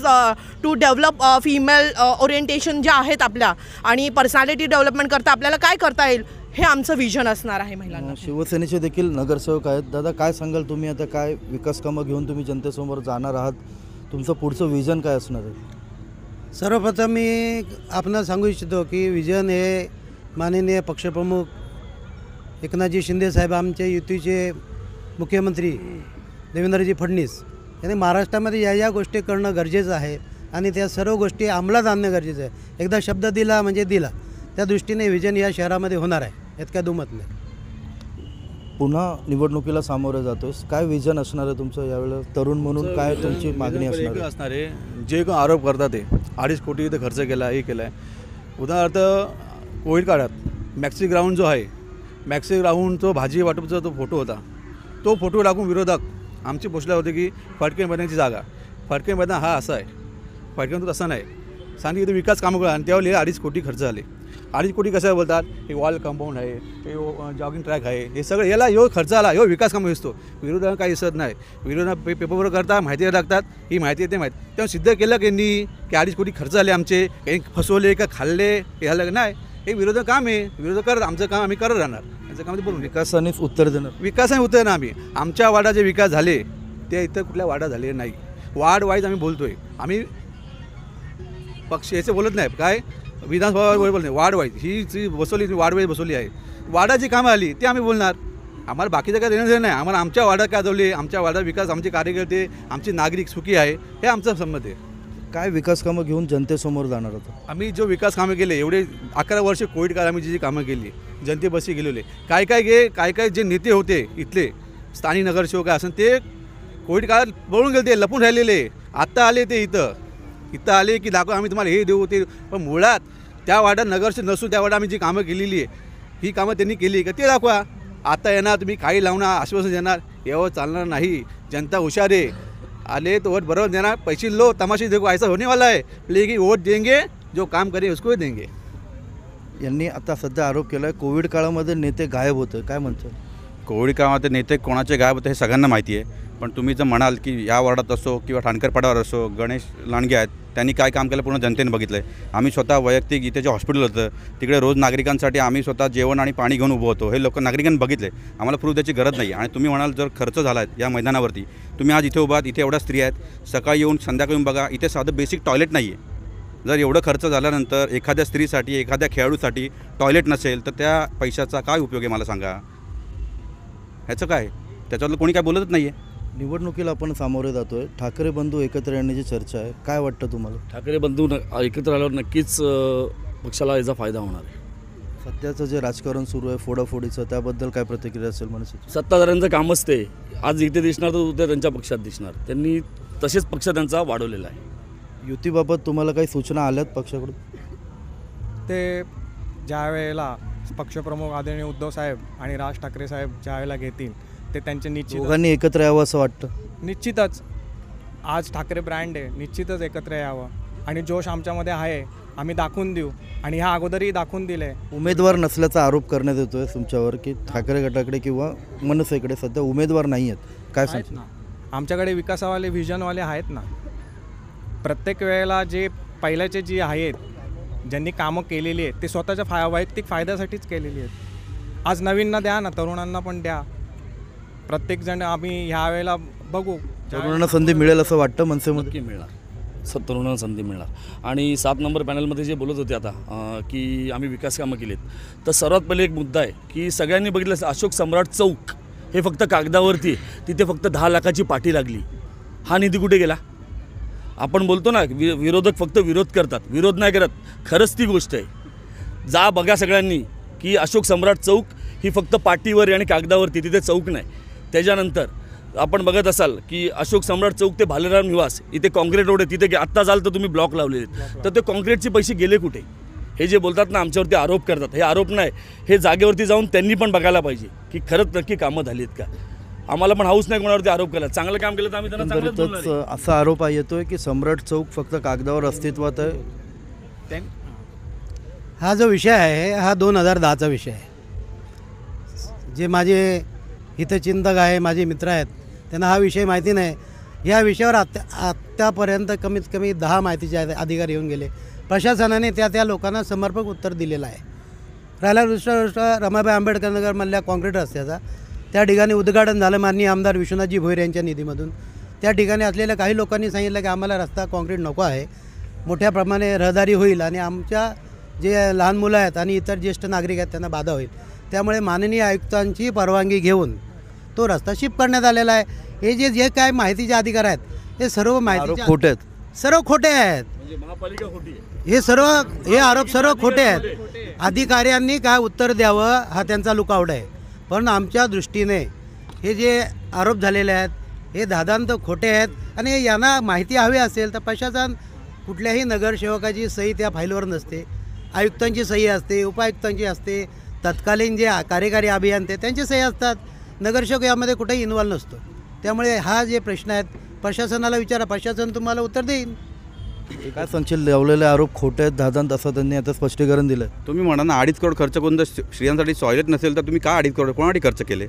[SPEAKER 7] to develop female orientation ज्या आहेत आपल्या, आणि पर्सनॅलिटी डेव्हलपमेंट करता आपल्याला काय करता येईल हे आमचं विजन असणार आहे महिलांना.
[SPEAKER 1] शिवसेनेचे देखील नगरसेवक आहेत. दादा, काय सांगाल तुम्ही? आता काय विकास कामं घेऊन तुम्ही जनतेसमोर जाणार आहात? तुमचं पुढचं विजन काय असणार आहे?
[SPEAKER 2] सर्वप्रथम मी आपणाला सांगू इच्छितो की विजन हे माननीय पक्षप्रमुख एकनाथजी शिंदे साहेब, आमचे युतीचे मुख्यमंत्री देवेंद्रजी फडणवीस यांनी महाराष्ट्रामध्ये या गोष्टी करणं गरजेचं आहे आणि त्या सर्व गोष्टी अंमलात आणणं गरजेचं आहे. एकदा शब्द दिला म्हणजे दिला. त्या दृष्टीने विजन या शहरामध्ये होणार आहे, यात काय दुमत नाही.
[SPEAKER 1] पुन्हा निवडणुकीला सामोरे जातोय, काय विजन असणार आहे तुमचं यावेळेला तरुण म्हणून? काय तुमची मागणी असणार
[SPEAKER 8] आहे? जे कोण आरोप करतात ते 2.5 कोटी इथं खर्च केला, हे केला आहे. उदाहरणार्थ कोविड काळात मॅक्सी ग्राउंड जो आहे, मॅक्सी ग्राउंड जो भाजी वाटपचा तो फोटो होता, तो फोटो टाकून विरोधक आमचे पोचले होते की फडके मैदानाची जागा, फडके मैदान हा असा आहे, फडके तो तसा नाही, सांगितलं इथे विकास कामं करा. आणि त्यावेळी 2.5 कोटी खर्च झाले. 2.5 कोटी कसं बोलतात, हे वॉल कंपाऊंड आहे, हे जॉगिंग ट्रॅक आहे, हे सगळं याला ह्यो खर्च आला, ह्यो विकास कामं दिसतो. विरोधाला काही दिसत नाही. विरोधात पेपरवर करतात, माहिती टाकतात, ही माहिती येते माहिती. तेव्हा सिद्ध केलं की यांनी की 2.5 कोटी खर्च झाले आमचे, काही फसवले का खाल्ले, हे झालं नाही. हे विरोध काम आहे, विरोध करत आमचं काम आम्ही करत राहणार. यांचं काम बोलून
[SPEAKER 1] विकासानेच उत्तर देणार.
[SPEAKER 8] विकासाने उत्तर ना आम्ही. आमच्या वार्डाचे विकास झाले ते इतर कुठल्या वार्डात झाले नाही. वार्ड वाईज आम्ही बोलतोय, आम्ही पक्ष याचे बोलत नाही. काय विधानसभा बोलत नाही, वार्ड वाईज ही जी बसवली वार्ड वाईज बसवली आहे, वार्डाची कामं आली ते आम्ही बोलणार. आम्हाला बाकीचं काय देणं नाही. आम्हाला आमच्या वार्डात काय चालले, आमच्या वार्डात विकास, आमचे कार्यकर्ते, आमचे नागरिक सुखी आहे, हे आमचं संमत आहे.
[SPEAKER 1] काय विकास कामं घेऊन जनतेसमोर जाणार होतं?
[SPEAKER 8] आम्ही जो विकास कामं केले एवढे 11 वर्ष कोविड काळात आम्ही जी कामं केली, जनतेपाशी गेलेले, काय जे नेते होते इथले स्थानिक नगरसेवक असून ते कोविड काळात पळून गेले, ते लपून राहिलेले. आत्ता आले ते इथं आले की दाखवा आम्ही तुम्हाला हे देऊ ते. पण मुळात त्या वार्डात नगरसेवक नसून त्या वार्डात आम्ही जी कामं केलेली आहे, ही कामं त्यांनी केली का ते दाखवा. आता येणार तुम्ही काही लावणार, आश्वासन देणार, एवढं चालणार नाही. जनता हुशार आहे, आले तो वोट बरोबर देणार. पैसे लो तमाशे देखो, ऐसा होने वाला है, लेकिन वोट देंगे जो काम करे उसको देंगे.
[SPEAKER 1] यांनी आता सध्या आरोप केला आहे कोविड काळामध्ये नेते गायब होते, काय म्हणतो?
[SPEAKER 11] कोविड काळामध्ये नेते कोणाचे गायब होते हे सगळ्यांना माहिती आहे. पण तुम्ही जर म्हणाल की या वार्डात असो किंवा ठाणकरपाड्यावर असो, गणेश लांडगे आहेत, त्यांनी काय काम केलं पूर्ण जनतेने बघितलं आहे. आम्ही स्वतः वैयक्तिक इथे जे हॉस्पिटल होतं तिकडे रोज नागरिकांसाठी आम्ही स्वतः जेवण आणि पाणी घेऊन उभं होतो. हे लोक नागरिकांनी बघितले, आम्हाला प्रूफ द्यायची गरज नाही. आणि तुम्ही म्हणाल जर खर्च झाला आहे या मैदानावरती, तुम्ही आज इथे उभा आहात, इथे एवढ्या स्त्रिया आहेत, सकाळी येऊन संध्याकाळी येऊन बघा, इथे साधं बेसिक टॉयलेट नाही आहे. जर एवढं खर्च झाल्यानंतर एखाद्या स्त्रीसाठी, एखाद्या खेळाडूसाठी टॉयलेट नसेल तर त्या पैशाचा काय उपयोग आहे मला सांगा? ह्याचं काय? त्याच्यातलं कोणी काय बोलतच नाही आहे.
[SPEAKER 1] निवडणुकीला आपण सामोरे जातोय, ठाकरे बंधू एकत्र येण्याची चर्चा आहे, काय वाटतं तुम्हाला?
[SPEAKER 4] ठाकरे बंधू एकत्र आल्यावर नक्कीच पक्षाला याचा फायदा होणार आहे.
[SPEAKER 1] सध्याचं जे राजकारण सुरू आहे फोडाफोडीचं, त्याबद्दल काय प्रतिक्रिया असेल मनसेची?
[SPEAKER 4] सत्ताधाऱ्यांचं कामच ते, आज इथे दिसणार तर उद्या त्यांच्या पक्षात दिसणार. त्यांनी तसेच पक्ष त्यांचा वाढवलेला आहे.
[SPEAKER 1] युतीबाबत तुम्हाला काही सूचना आल्यात पक्षाकडून?
[SPEAKER 9] ते ज्या वेळेला पक्षप्रमुख आदरणीय उद्धव साहेब आणि राज ठाकरे साहेब ज्या वेळेला घेतील ते त्यांचे
[SPEAKER 1] दोघांनी एकत्र यावं असं वाटतं?
[SPEAKER 9] निश्चितच. आज ठाकरे ब्रँड आहे, निश्चितच एकत्र यावं आणि जोश आमच्यामध्ये आहे, आम्ही दाखवून देऊ आणि ह्या अगोदरही दाखवून दिले.
[SPEAKER 1] उमेदवार नसल्याचा आरोप करण्यात येतोय तुमच्यावर की ठाकरे गटाकडे किंवा मनसेकडे सध्या उमेदवार नाही आहेत, काय सांगता?
[SPEAKER 9] आमच्याकडे विकासावाले व्हिजनवाले आहेत ना. प्रत्येक वेळेला जे पहिल्याचे जे आहेत ज्यांनी कामं केलेली आहेत ते स्वतःच्या वैयक्तिक फायद्यासाठीच केलेली आहेत. आज नवीनना द्या ना, तरुणांना पण द्या. प्रत्येकजण आम्ही ह्या वेळेला बघू,
[SPEAKER 1] तरुणांना संधी मिळेल असं वाटतं मनसेमध्ये?
[SPEAKER 4] नक्की मिळणार. तरुणांना संधी मिळणार. आणि 7 नंबर पॅनलमध्ये जे बोलत होते आता की आम्ही विकास कामं केलीत, तर सर्वात पहिले एक मुद्दा आहे की सगळ्यांनी बघितलं असेल अशोक सम्राट चौक हे फक्त कागदावरती, तिथे फक्त 10 लाखाची पाटी लागली. हा निधी कुठे गेला? आपण बोलतो ना विरोधक फक्त विरोध करतात, विरोध नाही करत. खरंच ती गोष्ट आहे. जा बघा सगळ्यांनी की अशोक सम्राट चौक ही फक्त पाटीवर आणि कागदावरती, तिथे चौक नाही. त्याच्यानंतर आपण बघत असाल की अशोक सम्राट चौक ते भालेराव निवास इथे काँक्रीट रोड आहे, तिथे आत्ता जाल तर तुम्ही ब्लॉक लावलेले आहेत. तर ते काँक्रीटचे पैसे गेले कुठे? हे जे बोलतात ना आमच्यावरती आरोप करतात, हे आरोप नाही, हे जागेवरती जाऊन त्यांनी पण बघायला पाहिजे की खरंच नक्की कामं झाली आहेत का. आम्हाला पण हाऊस नाही कोणावरती आरोप केला. चांगलं काम केलं तर आम्ही त्यांना चांगलंच बोलणार आहे.
[SPEAKER 1] असा आरोप येतोय की सम्राट चौक फक्त कागदावर अस्तित्वात आहे.
[SPEAKER 2] हा जो विषय आहे हा 2010चा विषय आहे. जे माझे हितचिंतक आहे, माझे मित्र आहेत, त्यांना हा विषय माहिती नाही. या विषयावर आत्तापर्यंत कमीत कमी 10 माहितीचे अधिकारी येऊन गेले. प्रशासनाने त्या लोकांना समर्पक उत्तर दिलेलं आहे. राहिला दुसरा गोष्ट रमाबाई आंबेडकर नगरमधल्या काँक्रीट रस्त्याचा, त्या ठिकाणी उद्घाटन झालं माननीय आमदार विश्वनाथजी भोईर यांच्या निधीमधून. त्या ठिकाणी असलेल्या काही लोकांनी सांगितलं की आम्हाला रस्ता काँक्रीट नको आहे, मोठ्या प्रमाणे रहदारी होईल आणि आमच्या जे लहान मुलं आहेत आणि इतर ज्येष्ठ नागरिक आहेत त्यांना बाधा होईल. त्यामुळे माननीय आयुक्तांची परवानगी घेऊन तो रस्ता शिफ्ट करण्यात आलेला आहे. हे जे काय माहितीचे अधिकार आहेत हे सर्व माहिती
[SPEAKER 1] खोटे आहेत,
[SPEAKER 2] सर्व खोटे आहेत.
[SPEAKER 4] महापालिका खोटी आहे.
[SPEAKER 2] हे आरोप सर्व खोटे आहेत. अधिकाऱ्यांनी काय उत्तर द्यावं हा त्यांचा लुकआउट आहे. पण आमच्या दृष्टीने हे जे आरोप झालेले आहेत हे दादांत खोटे आहेत. आणि यांना माहिती हवी असेल तर प्रशासन कुठल्याही नगरसेवकाची सही त्या फाईलवर नसते. आयुक्तांची सही असते, उपायुक्तांची असते, तत्कालीन जे कार्यकारी अभियंते त्यांची सही असतात. नगरसेवक यामध्ये कुठेही इन्व्हॉल्व नसतो. त्यामुळे हा जे प्रश्न आहेत प्रशासनाला विचारा, प्रशासन तुम्हाला उत्तर देईल.
[SPEAKER 1] काय सांगशील? लावलेले आरोप खोटे आहेत दादांत असं त्यांनी आता स्पष्टीकरण दिलं.
[SPEAKER 11] तुम्ही म्हणा ना 2.5 करोड खर्च करून जर स्त्रियांसाठी टॉयलेट नसेल तर तुम्ही काय 2.5 करोड कोणासाठी खर्च केले?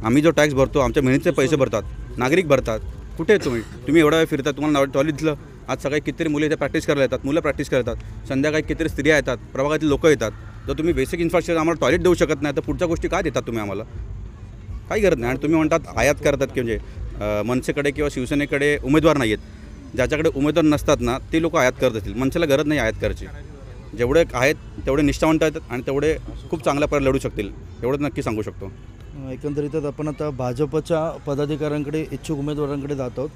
[SPEAKER 11] आम्ही जो टॅक्स भरतो, आमच्या मेहनतीचे पैसे भरतात, नागरिक भरतात. कुठे आहे तुम्ही एवढा वेळ फिरतात, तुम्हाला टॉयलेट दिलं. आज सकाळी कितीतरी मुलं इथे प्रॅक्टिस करायला येतात, मुलं प्रॅक्टिस करतात, संध्याकाळी कितीतरी स्त्रिया येतात, प्रभागातील लोकं येतात. जर तुम्ही बेसिक इन्फ्रास्ट्रक्चर आम्हाला टॉयलेट देऊ शकत नाही तर पुढच्या गोष्टी काय देतात तुम्ही आम्हाला? काही गरज नाही. आणि तुम्ही म्हणतात आयात करतात की म्हणजे मनसेकडे किंवा शिवसेनेकडे उमेदवार नाही आहेत. ज्याच्याकडे उमेदवार नसतात ना ते लोक आयात करत असतील. मनसेला गरज नाही आयात करायची. जेवढे आहेत तेवढे निष्ठावंत आहेत आणि तेवढे खूप चांगल्या प्रकारे लढू शकतील, एवढं नक्की सांगू शकतो.
[SPEAKER 1] एकंदरीतच आपण आता भाजपच्या पदाधिकाऱ्यांकडे, इच्छुक उमेदवारांकडे जात आहोत.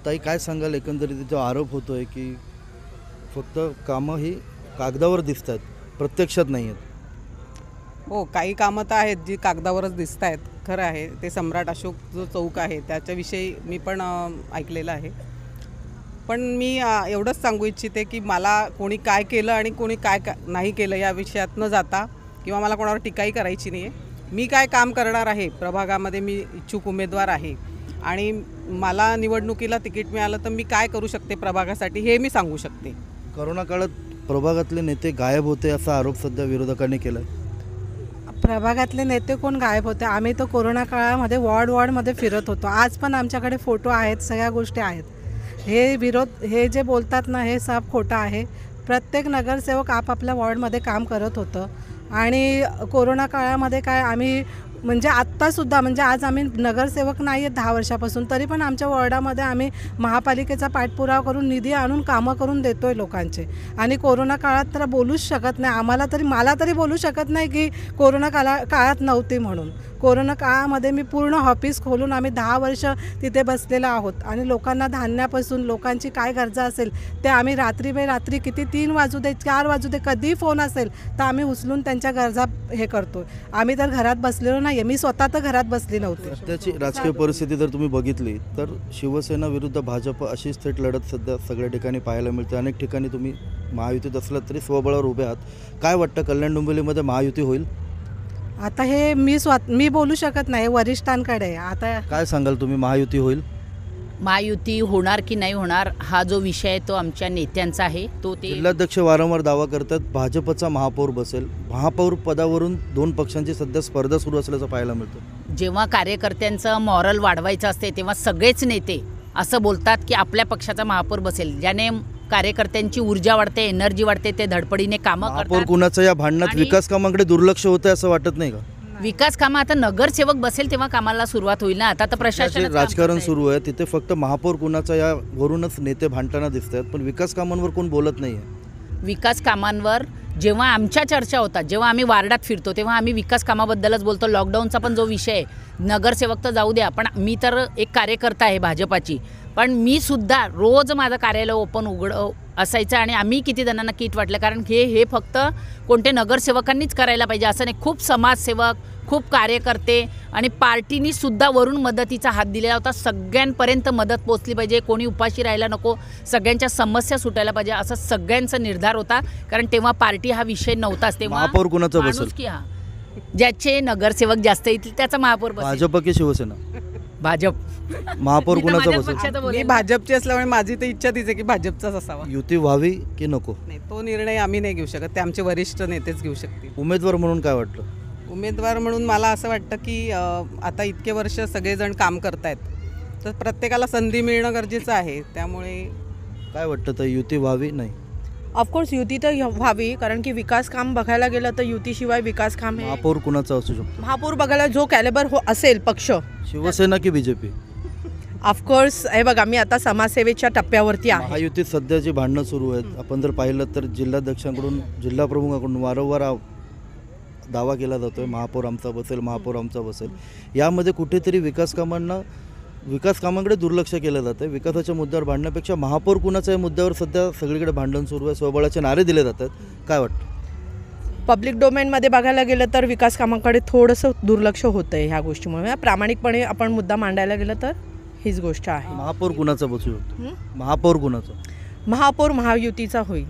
[SPEAKER 1] ताई काय सांगाल? एकंदरीत जो आरोप होतो आहे की फक्त कामं ही कागदावर दिसत आहेत, प्रत्यक्षात नाही आहेत.
[SPEAKER 5] हो, काही कामं तर आहेत जी कागदावरच दिसत आहेत, खरं आहे. ते सम्राट अशोक जो चौक आहे त्याच्याविषयी मी पण ऐकलेलं आहे. पण मी एवढंच सांगू इच्छिते की मला कोणी काय केलं आणि कोणी काय नाही केलं या विषयात न जाता किंवा मला कोणावर टीकाही करायची नाही आहे. मी काय काम करणार आहे, प्रभागामध्ये मी इच्छुक उमेदवार आहे आणि मला निवडणुकीला तिकीट मिळालं तर मी काय करू शकते प्रभागासाठी हे मी सांगू शकते.
[SPEAKER 1] करोना काळात प्रभागातले नेते गायब होते असा आरोप सध्या विरोधकांनी केला आहे.
[SPEAKER 6] प्रभागातले नेते कोण गायब होते? आम्ही तर कोरोना काळामध्ये वॉर्डमध्ये फिरत होतो. आज पण आमच्याकडे फोटो आहेत, सगळ्या गोष्टी आहेत. हे जे बोलतात ना हे सब खोटं आहे. प्रत्येक नगरसेवक आपापल्या वॉर्डमध्ये काम करत होतं आणि कोरोना काळामध्ये काय आम्ही म्हणजे आत्तासुद्धा म्हणजे आज आम्ही नगरसेवक नाही आहेत 10 वर्षापासून, तरी पण आमच्या वॉर्डामध्ये आम्ही महापालिकेचा पाठपुरावा करून निधी आणून कामं करून देतो आहे लोकांचे. आणि कोरोना काळात तर बोलूच शकत नाही, मला तरी बोलू शकत नाही की कोरोना काळात नव्हती म्हणून. कोरोना काळामध्ये मी पूर्ण ऑफिस खोलून आम्ही 10 वर्ष तिथे बसलेलो आहोत आणि लोकांना धान्यापासून लोकांची काय गरजा असेल ते आम्ही रात्री किती 3 वाजू दे 4 वाजू दे कधीही फोन असेल तर आम्ही उचलून त्यांच्या गरजा हे करतो. आम्ही तर घरात बसलेलो नाही, मी स्वतः तर घरात बसली नव्हती.
[SPEAKER 1] सध्याची राजकीय परिस्थिती जर तुम्ही बघितली तर शिवसेना विरुद्ध भाजप अशीच थेट लढत सध्या सगळ्या ठिकाणी पाहायला मिळते. अनेक ठिकाणी तुम्ही महायुतीत असलात तरी स्वबळावर उभे आहात. काय वाटतं कल्याण डोंबिवलीमध्ये महायुती होईल?
[SPEAKER 6] आता हे मी बोलू शकत नाही, वरिष्ठांकडे. आता
[SPEAKER 1] काय सांगाल तुम्ही, महायुती होईल?
[SPEAKER 10] महायुती होणार की नाही होणार हा जो विषय आहे तो आमच्या नेत्यांचा आहे. ते
[SPEAKER 1] जिल्हाध्यक्ष वारंवार दावा करतात भाजपचा महापौर बसेल. महापौर पदावरून 2 पक्षांची सध्या स्पर्धा सुरू असल्याचं पाहायला मिळतं.
[SPEAKER 10] जेव्हा कार्यकर्त्यांचं मॉरल वाढवायचं असते तेव्हा सगळेच नेते असं बोलतात की आपल्या पक्षाचा महापौर बसेल, ज्याने कार्यकर्त्यांची ऊर्जा वाढते, एनर्जी वाढते, ते धडपडीने कामं
[SPEAKER 1] महापौर
[SPEAKER 10] करतात.
[SPEAKER 1] कुणाचं या भांडणात विकास कामांकडे दुर्लक्ष होतं असं वाटत नाही का?
[SPEAKER 10] विकास कामं आता नगरसेवक बसेल तेव्हा कामाला सुरुवात होईल ना. आता तर
[SPEAKER 1] जे
[SPEAKER 10] प्रशासन
[SPEAKER 1] राजकारण सुरू आहे तिथे फक्त महापौर कुणाचा यावरूनच नेते भांडताना दिसत आहेत, पण विकास कामांवर कोण बोलत नाही आहे.
[SPEAKER 10] विकास कामांवर जेव्हा आमच्या चर्चा होतात, जेव्हा आम्ही वार्डात फिरतो तेव्हा आम्ही विकास कामाबद्दलच बोलतो. लॉकडाऊनचा पण जो विषय आहे, नगरसेवक तर जाऊ द्या, पण मी तर एक कार्यकर्ता आहे भाजपाची, पण मी सुद्धा रोज माझं कार्यालय ओपन असायचं आणि आम्ही किती जणांना किट वाटलं. कारण हे फक्त कोणते नगरसेवकांनीच करायला पाहिजे असं नाही. खूप समाजसेवक, खूप कार्यकर्ते आणि पार्टीनी सुद्धा वरून मदतीचा हात दिलेला होता. सगळ्यांपर्यंत मदत पोचली पाहिजे, कोणी उपाशी राहायला नको, सगळ्यांच्या समस्या सुटायला पाहिजे असा सगळ्यांचा निर्धार होता. कारण तेव्हा पार्टी हा विषय नव्हताच. तेव्हा
[SPEAKER 1] महापौर कुणाचा बसेल?
[SPEAKER 10] माणुसकी हा, ज्याचे नगरसेवक जास्त येतील त्याचा महापौर बसेल.
[SPEAKER 1] भाजप की शिवसेना?
[SPEAKER 10] भाजप.
[SPEAKER 1] महापौर
[SPEAKER 10] मी तर
[SPEAKER 1] कुणाचा
[SPEAKER 10] माझ्याच
[SPEAKER 1] बसेल?
[SPEAKER 10] पक्षाचं
[SPEAKER 5] मी
[SPEAKER 10] बोलेन.
[SPEAKER 5] भाजपची असल्यामुळे माझी तर इच्छा तीच आहे की भाजपचाच असावा.
[SPEAKER 1] युती व्हावी की नको?
[SPEAKER 5] नाही, तो निर्णय आम्ही नाही घेऊ शकत, ते आमचे वरिष्ठ नेतेच घेऊ शकतील.
[SPEAKER 1] उमेदवार म्हणून काय वाटलं?
[SPEAKER 5] उमेदवार म्हणून मला असं वाटतं की आता इतके वर्ष सगळेजण काम करतायत, तर प्रत्येकाला संधी मिळणं गरजेचं आहे. त्यामुळे
[SPEAKER 1] काय वाटतं तर युती व्हावी नाही?
[SPEAKER 7] ऑफकोर्स युती तर व्हावी, कारण की विकास काम बघायला गेलं तर युतीशिवाय विकास काम हे
[SPEAKER 1] महापौर कुणाचा असू शकतो?
[SPEAKER 7] महापौर बघायला जो कॅलिबर असेल पक्ष,
[SPEAKER 1] शिवसेना की बीजेपी?
[SPEAKER 7] ऑफकोर्स हे बघा मी आता समाजसेवेच्या टप्प्यावरती आहे.
[SPEAKER 1] महायुतीत सध्या जी भांडणं सुरू आहेत, आपण जर पाहिलं तर जिल्हाध्यक्षांकडून, जिल्हा प्रमुखाकडून वारंवार दावा केला जातोय महापौर आमचा बसेल, महापौर आमचा बसेल. यामध्ये कुठेतरी विकास कामांकडे दुर्लक्ष केलं जातं. विकासाच्या मुद्द्यावर भांडण्यापेक्षा महापौर कुणाचा या मुद्द्यावर सध्या सगळीकडे भांडण सुरू आहे, स्वबळाचे नारे दिले जातात. काय वाटतं?
[SPEAKER 7] पब्लिक डोमेनमध्ये बघायला गेलं तर विकास कामाकडे थोडंसं दुर्लक्ष होतं आहे ह्या गोष्टीमुळे. प्रामाणिकपणे आपण मुद्दा मांडायला गेलं तर हीच गोष्ट आहे.
[SPEAKER 1] महापौर कुणाचा बसू शकतो? महापौर कुणाचा?
[SPEAKER 7] महापौर महायुतीचा होईल.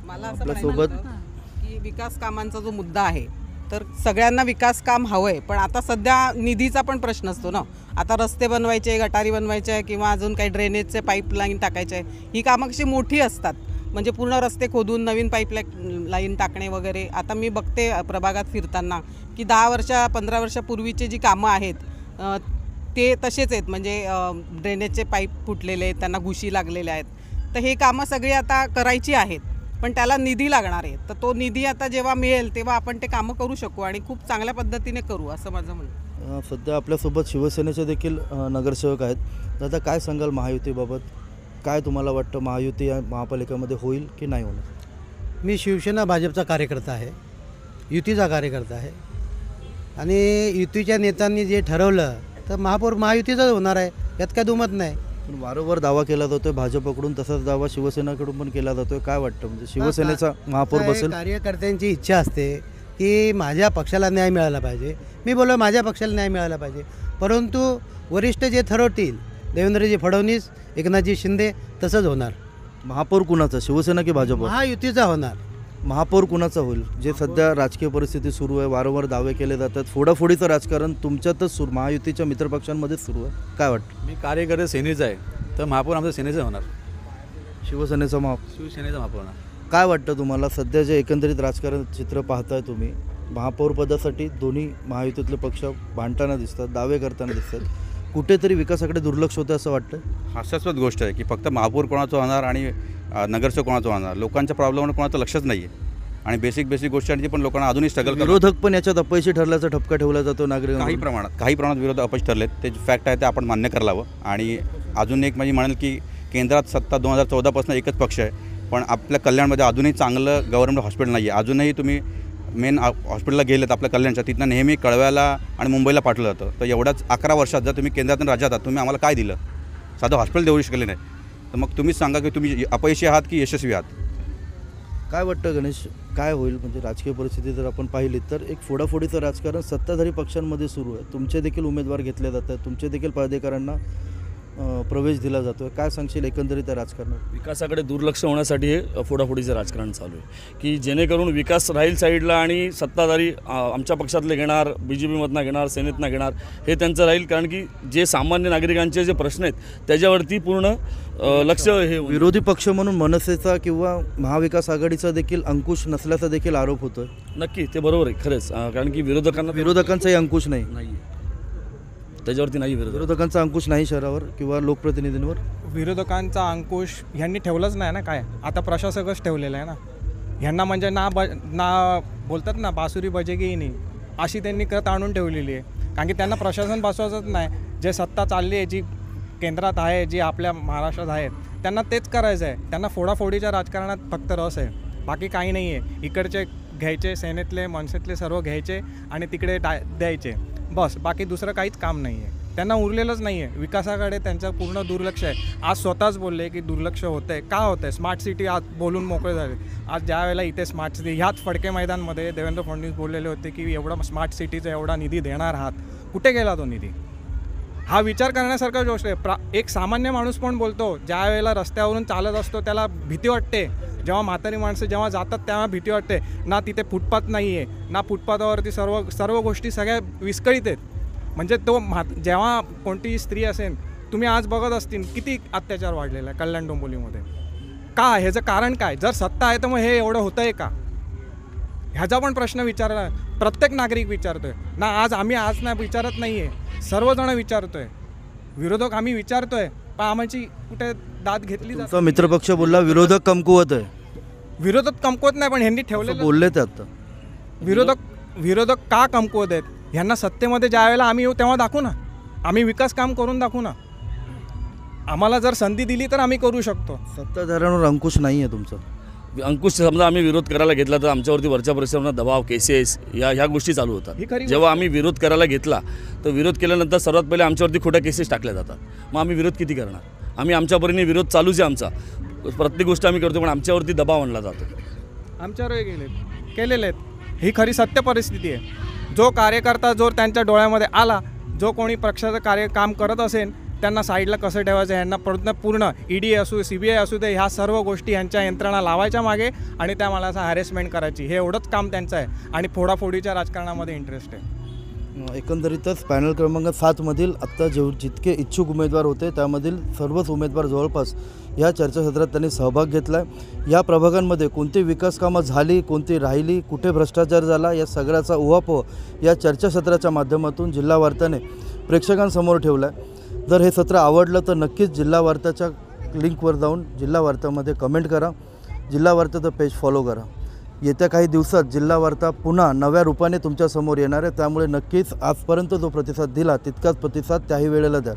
[SPEAKER 5] मला असं
[SPEAKER 1] आपल्यासोबत
[SPEAKER 5] म्हणायचं की विकास कामांचा जो मुद्दा आहे, तर सगळ्यांना विकास काम हवं आहे, पण आता सध्या निधीचा पण प्रश्न असतो ना. आता रस्ते बनवायचे, गटारी बनवायचे आहे किंवा अजून काही ड्रेनेजचे पाईपलाईन टाकायचे आहे, ही कामं कशी मोठी असतात, म्हणजे पूर्ण रस्ते खोदून नवीन पाईपलाईन टाकणे वगैरे. आता मी बघते प्रभागात फिरताना की 10 वर्ष 15 वर्षापूर्वीचे जी कामं आहेत ते तसेच आहेत, म्हणजे ड्रेनेजचे पाईप फुटलेले आहेत, त्यांना घुशी लागलेल्या आहेत. तर हे कामं सगळी आता करायची आहेत, पण त्याला निधी लागणार आहे. तर तो निधी आता जेव्हा मिळेल तेव्हा आपण ते कामं करू शकू आणि खूप चांगल्या पद्धतीने करू, असं माझं म्हणणं.
[SPEAKER 1] सध्या आपल्यासोबत शिवसेनेचे देखील नगरसेवक आहेत. दादा, काय सांगाल महायुतीबाबत? काय तुम्हाला वाटतं, महायुती या महापालिकेमध्ये होईल की नाही होणार?
[SPEAKER 2] मी शिवसेना भाजपचा कार्यकर्ता आहे, युतीचा कार्यकर्ता आहे, आणि युतीच्या नेत्यांनी जे ठरवलं तर महापौर महायुतीचाच होणार आहे, यात काय दुमत नाही.
[SPEAKER 1] पण वारंवार दावा केला जातोय भाजपकडून, तसाच दावा शिवसेनेकडून पण केला जातोय. काय वाटतं, म्हणजे शिवसेनेचा महापौर बसेल?
[SPEAKER 2] कार्यकर्त्यांची इच्छा असते की माझ्या पक्षाला न्याय मिळाला पाहिजे. मी बोललो माझ्या पक्षाला न्याय मिळाला पाहिजे, परंतु वरिष्ठ जे ठरवतील, देवेंद्रजी फडणवीस, एकनाथजी शिंदे, तसंच होणार.
[SPEAKER 1] महापौर कुणाचा, शिवसेना की भाजप?
[SPEAKER 2] महायुतीचा होणार.
[SPEAKER 1] महापौर कुणाचा होईल? जे सध्या राजकीय परिस्थिती सुरू आहे, वारंवार दावे केले जातात, फोडाफोडीचं राजकारण तुमच्यातच सुरू, महायुतीच्या मित्रपक्षांमध्येच सुरू आहे. काय वाटतं?
[SPEAKER 8] मी कार्यकर्ते सेनेचा आहे, तर महापौर आमचा सेनेचा होणार.
[SPEAKER 1] शिवसेनेचा
[SPEAKER 8] शिवसेनेचा महापौर होणार.
[SPEAKER 1] काय वाटतं तुम्हाला, सध्या जे एकंदरीत राजकारण चित्र पाहताय तुम्ही, महापौर पदासाठी दोन्ही महायुतीतले पक्ष भांडताना दिसतात, दावे करताना दिसतात, कुठेतरी विकासाकडे दुर्लक्ष होतं असं वाटतं?
[SPEAKER 11] हास्यास्पद गोष्ट आहे की फक्त महापौर कोणाचं होणार आणि नगरसेवक कोणाचं होणार, लोकांच्या प्रॉब्लेमवर कोणाचं लक्षच नाही आहे. आणि बेसिक गोष्टींची पण लोकांना अजूनही स्ट्रगल
[SPEAKER 1] विरोधक पण याच्यात अपयशी ठरल्याचा ठपका ठेवला जातो नागरिक.
[SPEAKER 11] काही प्रमाणात विरोध अपयश ठरलेत, ते फॅक्ट आहे ते आपण मान्य करावं. आणि अजून एक म्हणजे म्हणेल की केंद्रात सत्ता 2014पासून एकच पक्ष आहे, पण आपल्या कल्याणमध्ये अजूनही चांगलं गव्हर्नमेंट हॉस्पिटल नाही आहे. अजूनही तुम्ही मेन हॉस्पिटलला गेलेत आपल्या कल्याणच्या, तिथनं नेहमी कळव्याला आणि मुंबईला पाठवलं जातं. तर एवढ्याच 11 वर्षात जर तुम्ही केंद्रातून राज्यात आहात, तुम्ही आम्हाला काय दिलं? साधं हॉस्पिटल देऊ शकले नाही. तर मग तुम्हीच सांगा की तुम्ही अपयशी आहात की यशस्वी आहात?
[SPEAKER 1] काय वाटतं गणेश, काय होईल? म्हणजे राजकीय परिस्थिती जर आपण पाहिली तर एक फोडाफोडीचं राजकारण सत्ताधारी पक्षांमध्ये सुरू आहे. तुमचे देखील उमेदवार घेतले जातात, तुमचे देखील पदाधिकाऱ्यांना प्रवेश दिला जातो आहे. काय सांगशील एकंदरीत राजकारणात?
[SPEAKER 4] विकासाकडे दुर्लक्ष होण्यासाठी हे फोडाफोडीचं राजकारण चालू आहे, की जेणेकरून विकास राहील साईडला आणि सत्ताधारी आमच्या पक्षातले घेणार, BJPमधनं घेणार, सेनेतनं घेणार, हे त्यांचं राहील. कारण की जे सामान्य नागरिकांचे जे प्रश्न आहेत त्याच्यावरती पूर्ण लक्ष हे.
[SPEAKER 1] विरोधी पक्ष म्हणून मनसेचा किंवा महाविकास आघाडीचा देखील अंकुश नसल्याचा देखील आरोप होतोय.
[SPEAKER 4] नक्की ते बरोबर आहे, खरंच. कारण की
[SPEAKER 1] विरोधकांचाही अंकुश नाही,
[SPEAKER 4] त्याच्यावरती नाही.
[SPEAKER 1] विरोधकांचा अंकुश नाही शहरावर किंवा लोकप्रतिनिधींवर.
[SPEAKER 9] विरोधकांचा अंकुश ह्यांनी ठेवलंच नाही ना. काय आता प्रशासकच ठेवलेलं आहे ना ह्यांना. म्हणजे ना बोलतात ना, बासुरी बजेगी नाही, अशी त्यांनी कत आणून ठेवलेली आहे. कारण की त्यांना प्रशासन बसवायचंच नाही. जे सत्ता चालली आहे, जी केंद्रात आहे, जी आपल्या महाराष्ट्रात आहे, त्यांना तेच करायचं आहे. त्यांना फोडाफोडीच्या राजकारणात फक्त रस आहे, बाकी काही नाही आहे. इकडचे घ्यायचे, सेनेतले मनसेतले सर्व घ्यायचे आणि तिकडे द्यायचे, बस. बाकी दुसरं काहीच काम नाही आहे. त्यांना उरलेलंच नाही आहे. विकासाकडे त्यांचं पूर्ण दुर्लक्ष आहे. आज स्वतःच बोलले की दुर्लक्ष होतं आहे. का होतं आहे? स्मार्ट सिटी आज बोलून मोकळे झाले. आज ज्या वेळेला इथे स्मार्ट सिटी, ह्याच फडके मैदानमध्ये देवेंद्र फडणवीस बोललेले होते की एवढा स्मार्ट सिटीचा एवढा निधी देणार आहात. कुठे गेला तो निधी? हा विचार करण्यासारखा गोष्ट आहे. एक सामान्य माणूस पण बोलतो, ज्या वेळेला रस्त्यावरून चालत असतो त्याला भीती वाटते. जेव्हा म्हातारी माणसं जेव्हा जातात तेव्हा भीती वाटते. ना तिथे फुटपाथ नाही आहे, ना फुटपाथावरती सर्व गोष्टी सगळ्या विस्कळीत आहेत. म्हणजे तो जेव्हा कोणतीही स्त्री असेल, तुम्ही आज बघत असतील किती अत्याचार वाढलेला आहे कल्याण डोंबिवलीमध्ये. का? ह्याचं कारण काय? जर सत्ता आहे तर मग हे एवढं होतं आहे का? ह्याचा पण प्रश्न विचारला प्रत्येक नागरिक विचारतोय ना. आम्ही नाही विचारत नाही आहे, सर्वजण विचारतोय. विरोधक आम्ही विचारतोय, पण आम्हाची कुठे दाद घेतली जाते.
[SPEAKER 1] तुमचा मित्रपक्ष बोलला विरोधक कमकुवत आहे.
[SPEAKER 9] विरोधक कमकुवत नाही, पण ह्यांनी ठेवलेलं
[SPEAKER 1] बोलले ते आता.
[SPEAKER 9] विरोधक का कमकुवत आहेत? ह्यांना सत्तेमध्ये ज्या वेळेला आम्ही येऊ तेव्हा दाखवू ना. आम्ही विकास काम करून दाखवू ना. आम्हाला जर संधी दिली तर आम्ही करू शकतो.
[SPEAKER 1] सत्ताधाऱ्यांवर अंकुश नाही आहे तुमचा?
[SPEAKER 4] अंकुश समजा आम्ही विरोध करायला घेतला तर आमच्यावरती वरच्या परिसरांना दबाव, केसेस ह्या गोष्टी चालू होतात. जेव्हा आम्ही विरोध करायला घेतला तर विरोध केल्यानंतर सर्वात पहिले आमच्यावरती खोट्या केसेस टाकल्या जातात. मग आम्ही विरोध किती करणार? आम्ही आमच्या परीने विरोध चालूच आहे आमचा. प्रत्येक गोष्ट आम्ही करतो, पण आमच्यावरती दबाव आणला जातो.
[SPEAKER 9] आमच्यावर केलेले आहेत. ही खरी सत्य परिस्थिती आहे. जो कार्यकर्ता जो त्यांच्या डोळ्यामध्ये आला, जो कोणी पक्षाचं काम करत असेल, त्यांना साईडला कसं ठेवायचं, ह्यांना पूर्ण ED असू, CBI असू दे, ह्या सर्व गोष्टी ह्यांच्या यंत्रणा लावायच्या मागे आणि त्या मला असं हॅरेसमेंट करायची, हे एवढंच काम त्यांचं आहे. आणि फोडाफोडीच्या राजकारणामध्ये इंटरेस्ट आहे.
[SPEAKER 1] एकंदरीतच पॅनल क्रमांक 7मधील आत्ता जितके इच्छुक उमेदवार होते त्यामधील सर्वच उमेदवार जवळपास या चर्चासत्रात त्यांनी सहभाग घेतला आहे. या प्रभागांमध्ये कोणती विकास कामं झाली, कोणती राहिली, कुठे भ्रष्टाचार झाला, या सगळ्याचा उहापोह या चर्चासत्राच्या माध्यमातून जिल्हा वार्ताने प्रेक्षकांसमोर ठेवला आहे. जर हे सत्र आवडलं तर नक्कीच जिल्हा वार्ताच्या लिंकवर जाऊन जिल्हा वार्तामध्ये कमेंट करा, जिल्हा वार्ताचं पेज फॉलो करा. येत्या काही दिवसात जिल्हा वार्ता पुन्हा नव्या रूपाने तुमच्यासमोर येणार आहे, त्यामुळे नक्कीच आजपर्यंत जो प्रतिसाद दिला तितकाच प्रतिसाद त्याही वेळेला द्या.